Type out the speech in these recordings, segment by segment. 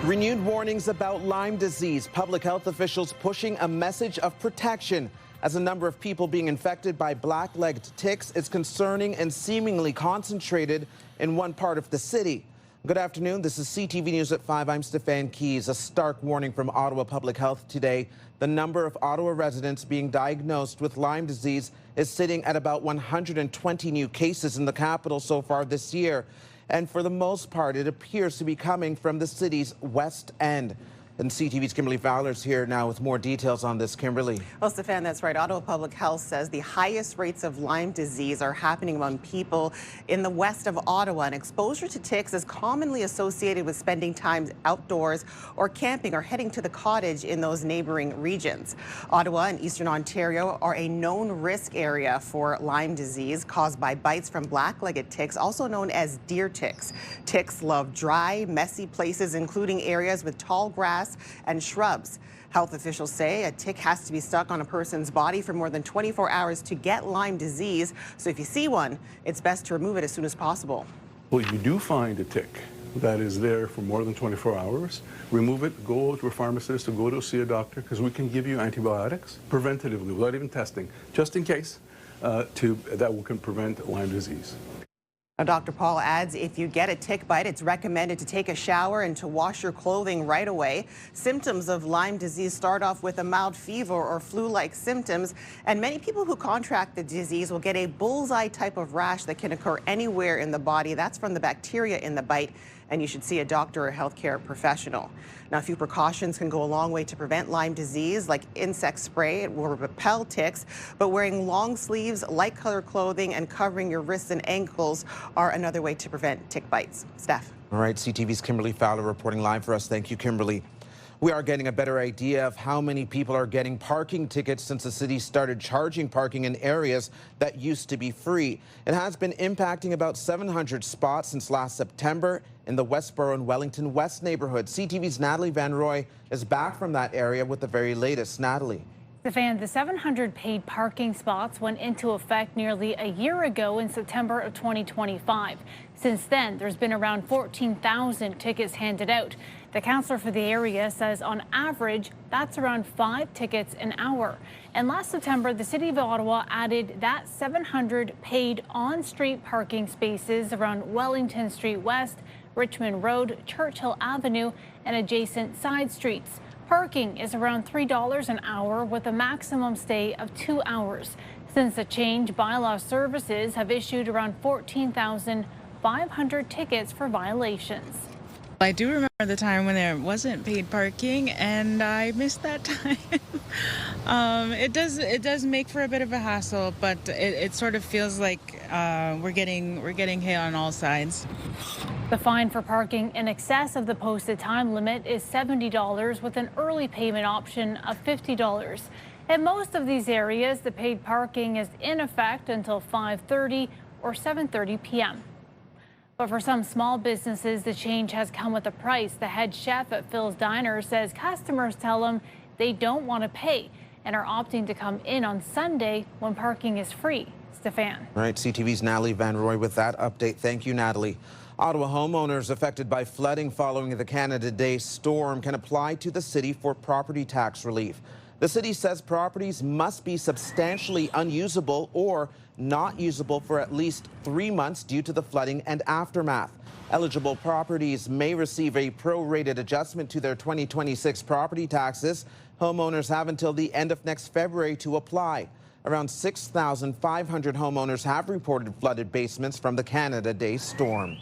Renewed warnings about Lyme disease. Public health officials pushing a message of protection as a number of people being infected by black-legged ticks is concerning and seemingly concentrated in one part of the city. Good afternoon. This is CTV News at 5. I'm Stefan. A stark warning from Ottawa Public Health today. The number of Ottawa residents being diagnosed with Lyme disease is sitting at about 120 new cases in the capital so far this year. And for the most part, it appears to be coming from the city's west end. And CTV's Kimberly Fowler's here now with more details on this. Kimberly. Well, Stefan, that's right. Ottawa Public Health says the highest rates of Lyme disease are happening among people in the west of Ottawa. And exposure to ticks is commonly associated with spending time outdoors or camping or heading to the cottage in those neighboring regions. Ottawa and Eastern Ontario are a known risk area for Lyme disease caused by bites from black-legged ticks, also known as deer ticks. Ticks love dry, messy places, including areas with tall grass and shrubs. Health officials say a tick has to be stuck on a person's body for more than 24 hours to get Lyme disease. So if you see one, it's best to remove it as soon as possible. Well, you do find a tick that is there for more than 24 hours, remove it, go to a pharmacist or go to see a doctor, because we can give you antibiotics preventatively without even testing, just in case, that can prevent Lyme disease. Now, Dr. Paul adds, if you get a tick bite, it's recommended to take a shower and to wash your clothing right away. Symptoms of Lyme disease start off with a mild fever or flu-like symptoms, and many people who contract the disease will get a bullseye type of rash that can occur anywhere in the body. That's from the bacteria in the bite, and you should see a doctor or healthcare professional. Now, a few precautions can go a long way to prevent Lyme disease, like insect spray. It will repel ticks, but wearing long sleeves, light colored clothing, and covering your wrists and ankles are another way to prevent tick bites. Steph. All right, CTV's Kimberly Fowler reporting live for us. Thank you, Kimberly. We are getting a better idea of how many people are getting parking tickets since the city started charging parking in areas that used to be free. It has been impacting about 700 spots since last September in the Westboro and Wellington West neighborhood. CTV's Natalie Van Roy is back from that area with the very latest. Natalie. Stefan, the 700 paid parking spots went into effect nearly a year ago in September of 2025. Since then, there's been around 14,000 tickets handed out. The councillor for the area says on average, that's around 5 tickets an hour. And last September, the City of Ottawa added that 700 paid on-street parking spaces around Wellington Street West, Richmond Road, Churchill Avenue, and adjacent side streets. Parking is around $3 an hour with a maximum stay of 2 hours. Since the change, bylaw services have issued around 14,500 tickets for violations. I do remember the time when there wasn't paid parking, and I missed that time. It does make for a bit of a hassle, but it sort of feels like we're getting hit on all sides. The fine for parking in excess of the posted time limit is $70 with an early payment option of $50. In most of these areas, the paid parking is in effect until 5:30 or 7:30 p.m. But for some small businesses, the change has come with a price. The head chef at Phil's Diner says customers tell him they don't want to pay and are opting to come in on Sunday when parking is free. Stefan. All right, CTV's Natalie Van Roy with that update. Thank you, Natalie. Ottawa homeowners affected by flooding following the Canada Day storm can apply to the city for property tax relief. The city says properties must be substantially unusable or not usable for at least 3 months due to the flooding and aftermath. Eligible properties may receive a prorated adjustment to their 2026 property taxes. Homeowners have until the end of next February to apply. Around 6,500 homeowners have reported flooded basements from the Canada Day storm.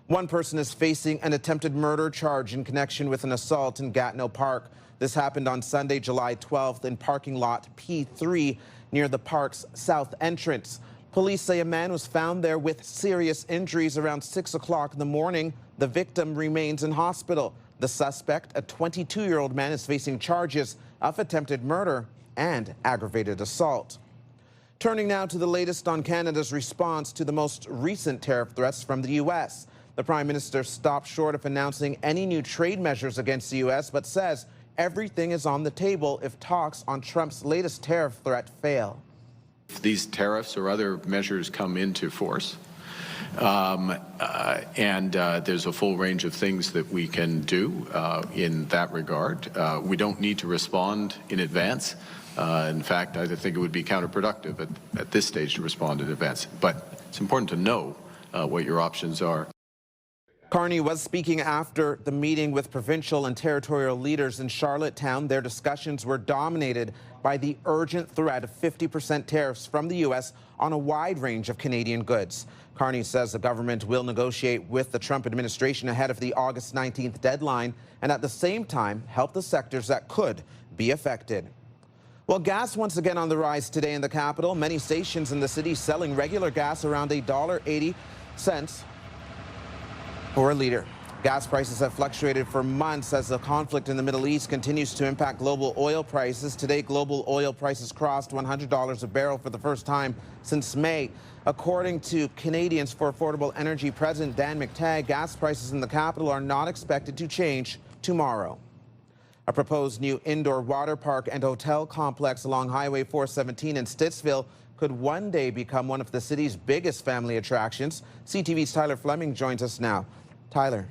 One person is facing an attempted murder charge in connection with an assault in Gatineau Park. This happened on Sunday, July 12th in parking lot P3 near the park's south entrance. Police say a man was found there with serious injuries around 6 o'clock in the morning. The victim remains in hospital. The suspect, a 22-year-old man, is facing charges of attempted murder and aggravated assault. Turning now to the latest on Canada's response to the most recent tariff threats from the U.S. The Prime Minister stopped short of announcing any new trade measures against the U.S., but says everything is on the table if talks on Trump's latest tariff threat fail. If these tariffs or other measures come into force, There's a full range of things that we can do in that regard. We don't need to respond in advance. In fact, I think it would be counterproductive at this stage to respond in advance. But it's important to know what your options are. Carney was speaking after the meeting with provincial and territorial leaders in Charlottetown. Their discussions were dominated by the urgent threat of 50% tariffs from the U.S. on a wide range of Canadian goods. Carney says the government will negotiate with the Trump administration ahead of the August 19th deadline and at the same time help the sectors that could be affected. Well, gas once again on the rise today in the capital. Many stations in the city selling regular gas around $1.80 for a liter. Gas prices have fluctuated for months as the conflict in the Middle East continues to impact global oil prices. Today, global oil prices crossed $100 a barrel for the first time since May. According to Canadians for Affordable Energy President Dan McTagg, gas prices in the capital are not expected to change tomorrow. A proposed new indoor water park and hotel complex along Highway 417 in Stittsville could one day become one of the city's biggest family attractions. CTV's Tyler Fleming joins us now. Tyler.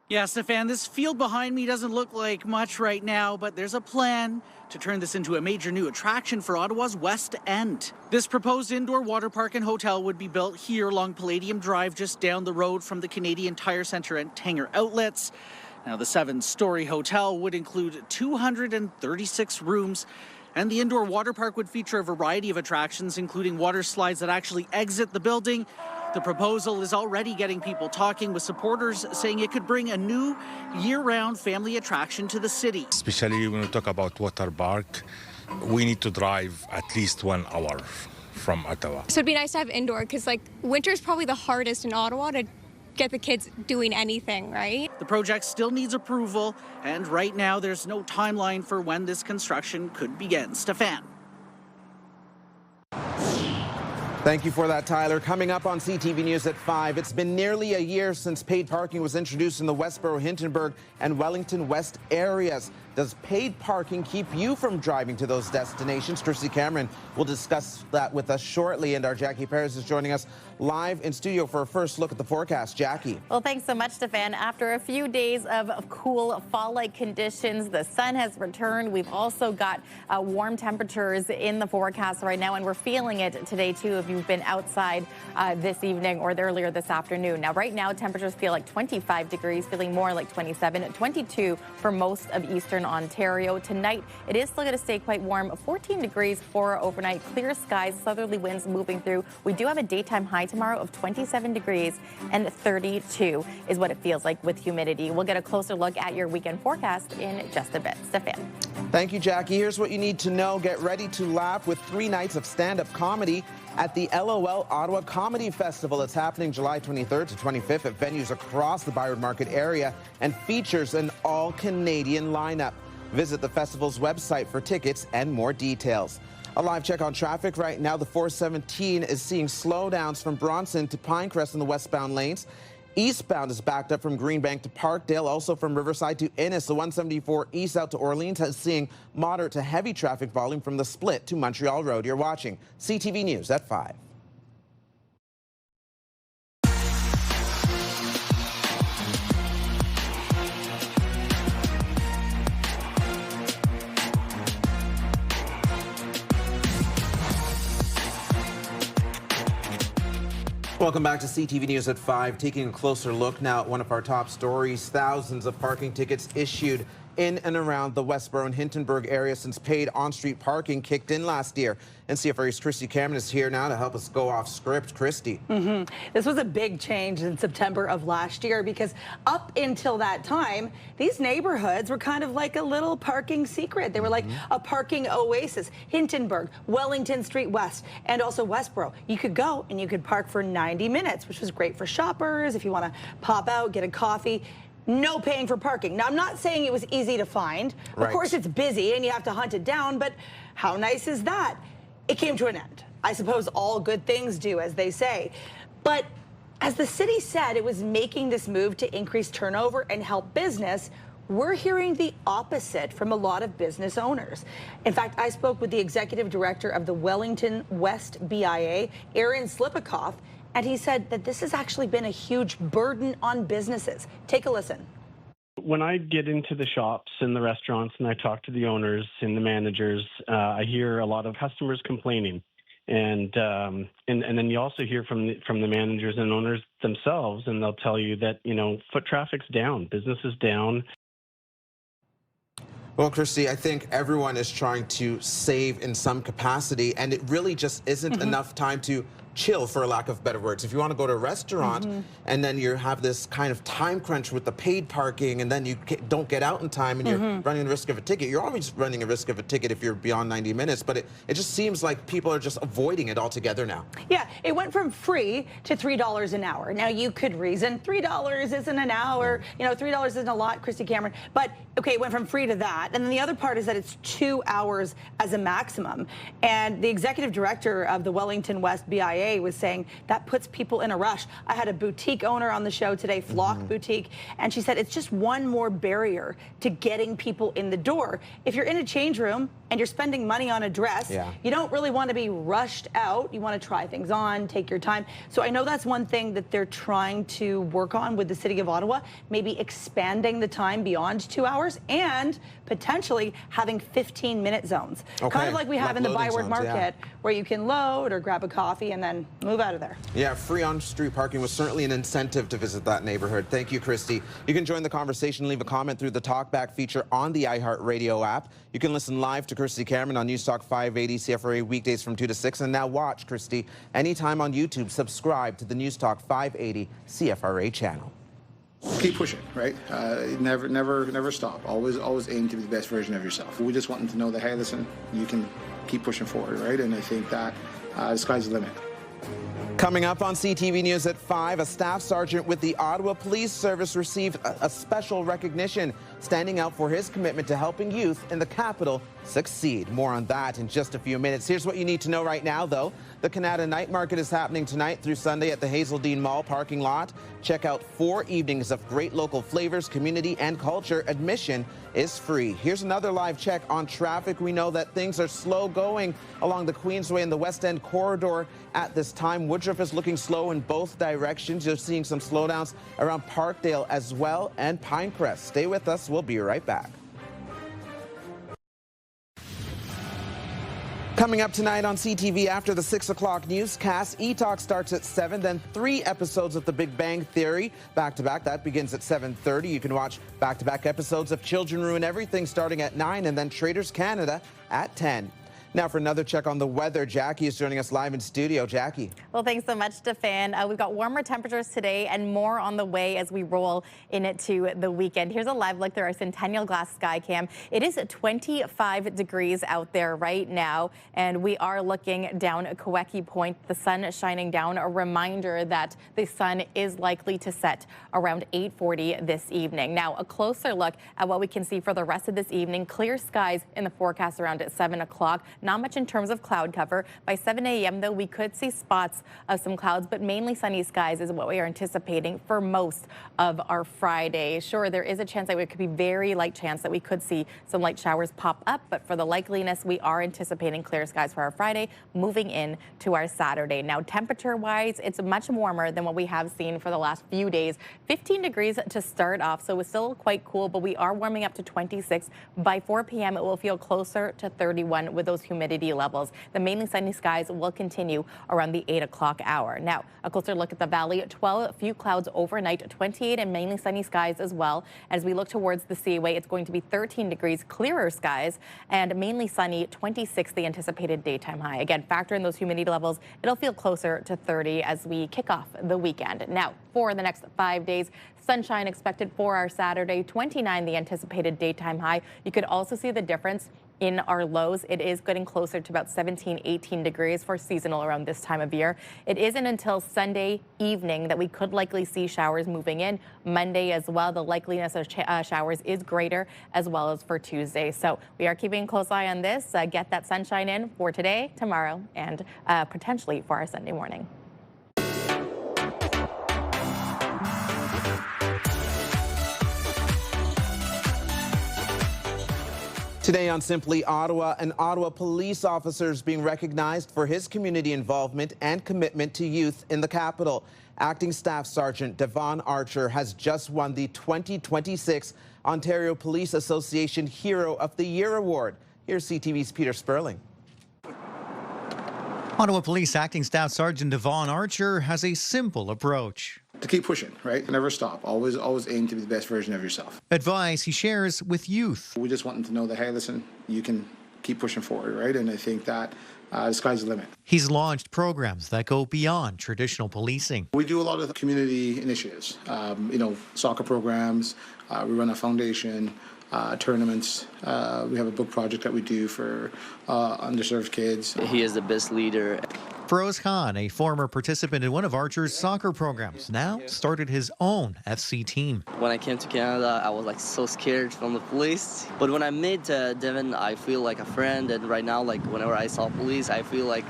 Yeah, Stefan, this field behind me doesn't look like much right now, but there's a plan to turn this into a major new attraction for Ottawa's West End. This proposed indoor water park and hotel would be built here along Palladium Drive, just down the road from the Canadian Tire Centre and Tanger outlets. Now, the 7-story hotel would include 236 rooms, and the indoor water park would feature a variety of attractions, including water slides that actually exit the building. The proposal is already getting people talking, with supporters saying it could bring a new year-round family attraction to the city. Especially when we talk about water park, we need to drive at least 1 hour from Ottawa. So it'd be nice to have indoor, because winter is probably the hardest in Ottawa to get the kids doing anything, right? The project still needs approval, and right now there's no timeline for when this construction could begin. Stefan. Thank you for that, Tyler. Coming up on CTV News at 5, it's been nearly a year since paid parking was introduced in the Westboro, Hintonburg, and Wellington West areas. Does paid parking keep you from driving to those destinations? Christy Cameron will discuss that with us shortly, and our Jackie Perez is joining us live in studio for a first look at the forecast. Jackie. Well, thanks so much, Stefan. After a few days of cool fall-like conditions, the sun has returned. We've also got warm temperatures in the forecast right now, and we're feeling it today, too, if you've been outside this evening or earlier this afternoon. Now, right now, temperatures feel like 25 degrees, feeling more like 27, 22 for most of eastern Ontario. Tonight, it is still going to stay quite warm, 14 degrees for overnight. Clear skies, southerly winds moving through. We do have a daytime high tomorrow of 27 degrees, and 32 is what it feels like with humidity. We'll get a closer look at your weekend forecast in just a bit. Stefan. Thank you, Jackie. Here's what you need to know. Get ready to laugh with 3 nights of stand-up comedy at the LOL Ottawa Comedy Festival. It's happening July 23rd to 25th at venues across the Byward Market area and features an all-Canadian lineup. Visit the festival's website for tickets and more details. A live check on traffic right now. The 417 is seeing slowdowns from Bronson to Pinecrest in the westbound lanes. Eastbound is backed up from Greenbank to Parkdale, also from Riverside to Innis. The 174 east out to Orleans is seeing moderate to heavy traffic volume from the split to Montreal Road. You're watching CTV News at 5. Welcome back to CTV News at 5. Taking a closer look now at one of our top stories. Thousands of parking tickets issued in and around the Westboro and Hintonburg area since paid on-street parking kicked in last year. And CFRA's Christy Cameron is here now to help us go off script. Christy. This was a big change in September of last year, because up until that time, these neighborhoods were kind of like a little parking secret. They were like a parking oasis. Hintonburg, Wellington Street West, and also Westboro. You could go and you could park for 90 minutes, which was great for shoppers if you want to pop out, get a coffee. No paying for parking. Now, I'm not saying it was easy to find. Of course, it's busy and you have to hunt it down, but how nice is that? It came to an end. I suppose all good things do, as they say. But as the city said, it was making this move to increase turnover and help business. We're hearing the opposite from a lot of business owners. In fact, I spoke with the executive director of the Wellington West BIA, Aaron Slipikoff, And he said that this has actually been a huge burden on businesses. Take a listen. When I get into the shops and the restaurants and I talk to the owners and the managers, I hear a lot of customers complaining. And then you also hear from the managers and owners themselves, and they'll tell you that, foot traffic's down, business is down. Well, Christy, I think everyone is trying to save in some capacity, and it really just isn't enough time to chill, for a lack of better words. If you want to go to a restaurant and then you have this kind of time crunch with the paid parking, and then you don't get out in time and you're running the risk of a ticket. You're always running a risk of a ticket if you're beyond 90 minutes, but it just seems like people are just avoiding it altogether now. Yeah, it went from free to $3 an hour. Now, you could reason $3 isn't an hour, $3 isn't a lot, Christy Cameron, but okay, it went from free to that. And then the other part is that it's 2 hours as a maximum. And the executive director of the Wellington West BIA was saying that puts people in a rush. I had a boutique owner on the show today, Flock Boutique, and she said it's just one more barrier to getting people in the door. If you're in a change room and you're spending money on a dress, you don't really want to be rushed out. You want to try things on, take your time. So I know that's one thing that they're trying to work on with the City of Ottawa, maybe expanding the time beyond 2 hours and potentially having 15-minute zones. Kind of like we have in the Byward Market, where you can load or grab a coffee and then move out of there. Yeah, free on-street parking was certainly an incentive to visit that neighborhood. Thank you, Christy. You can join the conversation and leave a comment through the Talkback feature on the iHeartRadio app. You can listen live to Christy Cameron on Newstalk 580 CFRA weekdays from 2 to 6. And now watch Christy anytime on YouTube. Subscribe to the Newstalk 580 CFRA channel. Keep pushing, right? Never stop. Always aim to be the best version of yourself. We just want them to know that, hey, listen, you can keep pushing forward, right? And I think that the sky's the limit. Coming up on CTV News at 5, a staff sergeant with the Ottawa Police Service received a special recognition, standing out for his commitment to helping youth in the capital succeed. More on that in just a few minutes. Here's what you need to know right now, though. The Canada Night Market is happening tonight through Sunday at the Hazeldean Mall parking lot. Check out 4 evenings of great local flavors, community, and culture. Admission is free. Here's another live check on traffic. We know that things are slow going along the Queensway and the West End corridor at this time. Woodruff is looking slow in both directions. You're seeing some slowdowns around Parkdale as well and Pinecrest. Stay with us. We'll be right back. Coming up tonight on CTV after the 6 o'clock newscast, E-Talk starts at 7, then 3 episodes of The Big Bang Theory back-to-back. That begins at 7:30. You can watch back-to-back episodes of Children Ruin Everything starting at 9, and then Traders Canada at 10. Now for another check on the weather, Jackie is joining us live in studio. Jackie. Well, thanks so much, Stefan. We've got warmer temperatures today and more on the way as we roll into the weekend. Here's a live look through our Centennial Glass sky cam. It is 25 degrees out there right now, and we are looking down at Kaweki Point. The sun is shining down. A reminder that the sun is likely to set around 8:40 this evening. Now, a closer look at what we can see for the rest of this evening. Clear skies in the forecast around at 7 o'clock. Not much in terms of cloud cover. By 7 a.m., though, we could see spots of some clouds, but mainly sunny skies is what we are anticipating for most of our Friday. Sure, there is a chance that it could be very light chance that we could see some light showers pop up, but for the likeliness, we are anticipating clear skies for our Friday, moving in to our Saturday. Now, temperature-wise, it's much warmer than what we have seen for the last few days. 15 degrees to start off, so it's still quite cool, but we are warming up to 26. By 4 p.m., it will feel closer to 31 with those humidity levels. The mainly sunny skies will continue around the 8 o'clock hour. Now, a closer look at the valley. 12 few clouds overnight, 28 and mainly sunny skies as well. As we look towards the seaway, it's going to be 13 degrees clearer skies and mainly sunny, 26 the anticipated daytime high. Again, factor in those humidity levels. It'll feel closer to 30 as we kick off the weekend. Now, for the next 5 days, sunshine expected for our Saturday, 29 the anticipated daytime high. You could also see the difference in our lows. It is getting closer to about 17, 18 degrees for seasonal around this time of year. It isn't until Sunday evening that we could likely see showers moving in. Monday as well, the likeliness of showers is greater, as well as for Tuesday. So we are keeping a close eye on this. Get that sunshine in for today, tomorrow, and potentially for our Sunday morning. Today on Simply Ottawa, an Ottawa police officer is being recognized for his community involvement and commitment to youth in the capital. Acting Staff Sergeant Stefan has just won the 2026 Ontario Police Association Hero of the Year Award. Here's CTV's Peter Sperling. Ottawa Police Acting Staff Sergeant Stefan has a simple approach. To keep pushing, right? Never stop. Always aim to be the best version of yourself. Advice he shares with youth. We just want them to know that, hey, listen, you can keep pushing forward, right? And I think that the sky's the limit. He's launched programs that go beyond traditional policing. We do a lot of community initiatives, soccer programs. We run a foundation, tournaments. We have a book project that we do for underserved kids. He is the best leader. Feroz Khan, a former participant in one of Archer's soccer programs, now started his own FC team. When I came to Canada, I was so scared from the police. But when I met Devin, I feel like a friend. And right now, whenever I saw police, I feel like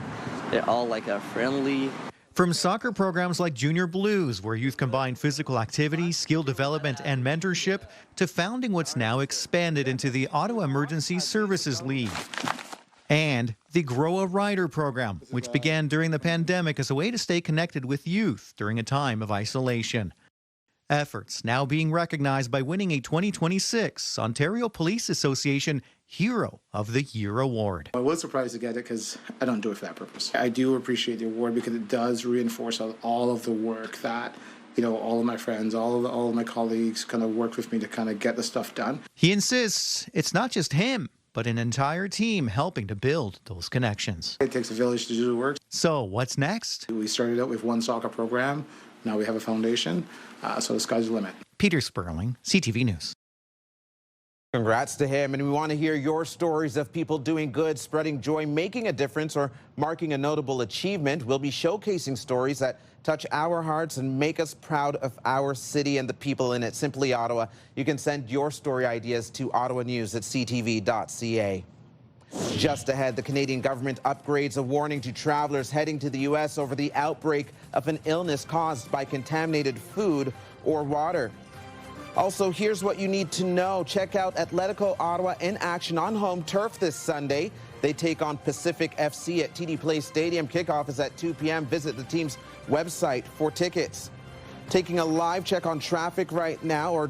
they're all friendly. From soccer programs like Junior Blues, where youth combine physical activity, skill development, and mentorship, to founding what's now expanded into the Ottawa Emergency Services League. And the Grow a Rider program, which began during the pandemic as a way to stay connected with youth during a time of isolation. Efforts now being recognized by winning a 2026 Ontario Police Association Hero of the Year Award. I was surprised to get it because I don't do it for that purpose. I do appreciate the award because it does reinforce all of the work that all of my friends, all of my colleagues kind of worked with me to kind of get the stuff done. He insists it's not just him, but an entire team helping to build those connections. It takes a village to do the work. So what's next? We started out with one soccer program. Now we have a foundation, so the sky's the limit. Peter Sperling, CTV News. Congrats to him, and we want to hear your stories of people doing good, spreading joy, making a difference, or marking a notable achievement. We'll be showcasing stories that touch our hearts and make us proud of our city and the people in it. Simply Ottawa. You can send your story ideas to ottawanews@ctv.ca. Just ahead, the Canadian government upgrades a warning to travelers heading to the U.S. over the outbreak of an illness caused by contaminated food or water. Also, here's what you need to know. Check out Atletico Ottawa in action on home turf this Sunday. They take on Pacific FC at TD Place Stadium. Kickoff is at 2 p.m. Visit the team's website for tickets. Taking a live check on traffic right now, or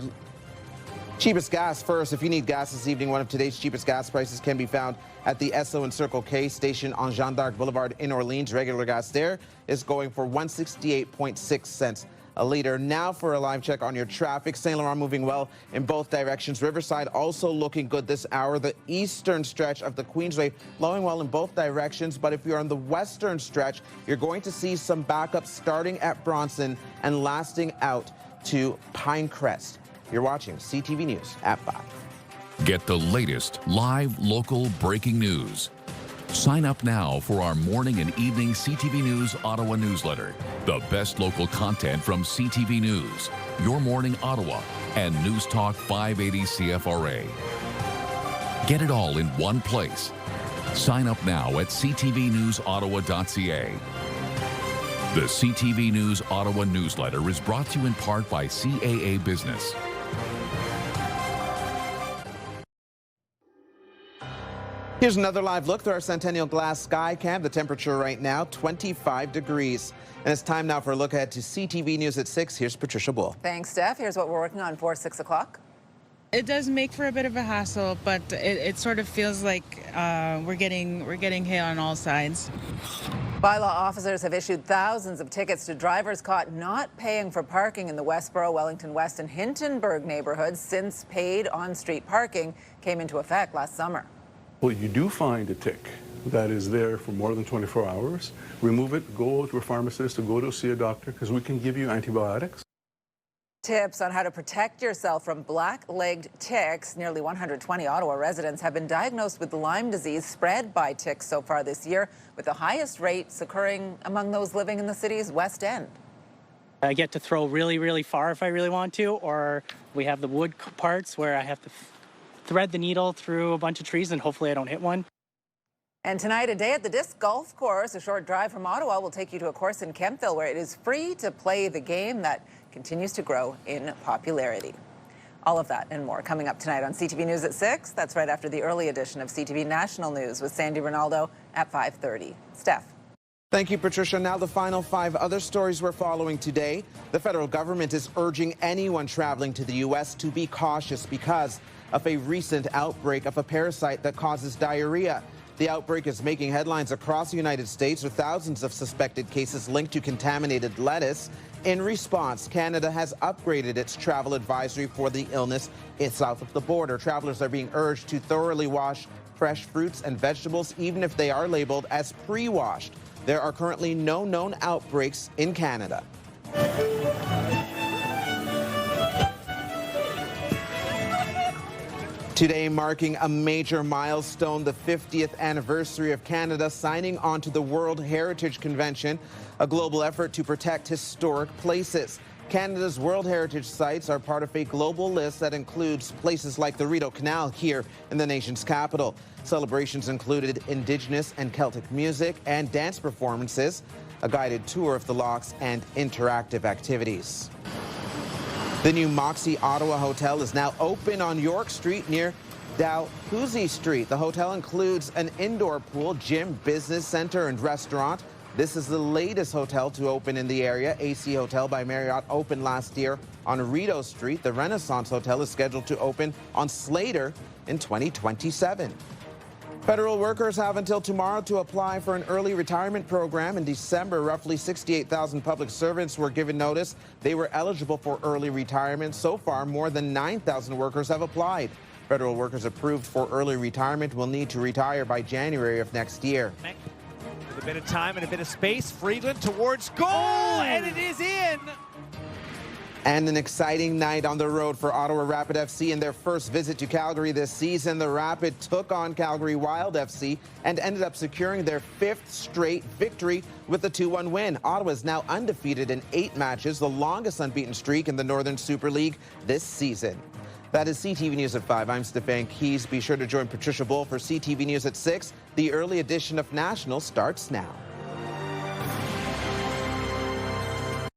cheapest gas first. If you need gas this evening, one of today's cheapest gas prices can be found at the Esso and Circle K station on Jeanne d'Arc Boulevard in Orleans. Regular gas there is going for 168.6 cents a liter. Now for a live check on your traffic. St. Laurent moving well in both directions. Riverside also looking good this hour. The eastern stretch of the Queensway flowing well in both directions. But if you're on the western stretch, you're going to see some backup starting at Bronson and lasting out to Pinecrest. You're watching CTV News at 5. Get the latest live local breaking news. Sign up now for our morning and evening CTV News Ottawa newsletter. The best local content from CTV News, Your Morning Ottawa, and News Talk 580 CFRA. Get it all in one place. Sign up now at ctvnewsottawa.ca. The CTV News Ottawa newsletter is brought to you in part by CAA Business. Here's another live look through our Centennial Glass Sky Cam. The temperature right now, 25 degrees. And it's time now for a look ahead to CTV News at 6. Here's Patricia Bull. Thanks, Steph. Here's what we're working on for 6 o'clock. It does make for a bit of a hassle, but it sort of feels like we're getting hit on all sides. Bylaw officers have issued thousands of tickets to drivers caught not paying for parking in the Westboro, Wellington West, and Hintonburg neighborhoods since paid on-street parking came into effect last summer. Well, you do find a tick that is there for more than 24 hours, remove it, go to a pharmacist or go to see a doctor because we can give you antibiotics. Tips on how to protect yourself from black-legged ticks. Nearly 120 Ottawa residents have been diagnosed with Lyme disease spread by ticks so far this year, with the highest rates occurring among those living in the city's West End. I get to throw really, really far if I really want to, or we have the wood parts where I have to thread the needle through a bunch of trees and hopefully I don't hit one. And tonight, a day at the Disc Golf Course, a short drive from Ottawa, will take you to a course in Kemptville where it is free to play the game that continues to grow in popularity. All of that and more coming up tonight on CTV News at 6. That's right after the early edition of CTV National News with Sandy Ronaldo at 5:30. Steph. Thank you, Patricia. Now the final 5 other stories we're following today. The federal government is urging anyone traveling to the U.S. to be cautious because of a recent outbreak of a parasite that causes diarrhea. The outbreak is making headlines across the United States with thousands of suspected cases linked to contaminated lettuce. In response, Canada has upgraded its travel advisory for the illness south of the border. Travelers are being urged to thoroughly wash fresh fruits and vegetables, even if they are labeled as pre-washed. There are currently no known outbreaks in Canada. Today marking a major milestone, the 50th anniversary of Canada signing on to the World Heritage Convention, a global effort to protect historic places. Canada's World Heritage sites are part of a global list that includes places like the Rideau Canal here in the nation's capital. Celebrations included Indigenous and Celtic music and dance performances, a guided tour of the locks, and interactive activities. The new Moxie Ottawa Hotel is now open on York Street near Dalhousie Street. The hotel includes an indoor pool, gym, business center, and restaurant. This is the latest hotel to open in the area. AC Hotel by Marriott opened last year on Rideau Street. The Renaissance Hotel is scheduled to open on Slater in 2027. Federal workers have until tomorrow to apply for an early retirement program. In December, roughly 68,000 public servants were given notice they were eligible for early retirement. So far, more than 9,000 workers have applied. Federal workers approved for early retirement will need to retire by January of next year. With a bit of time and a bit of space, Friedland towards goal, and it is in! And an exciting night on the road for Ottawa Rapid FC in their first visit to Calgary this season. The Rapid took on Calgary Wild FC and ended up securing their 5th straight victory with a 2-1 win. Ottawa is now undefeated in 8 matches, the longest unbeaten streak in the Northern Super League this season. That is CTV News at 5. I'm Stefan Keys. Be sure to join Patricia Bull for CTV News at 6. The early edition of National starts now.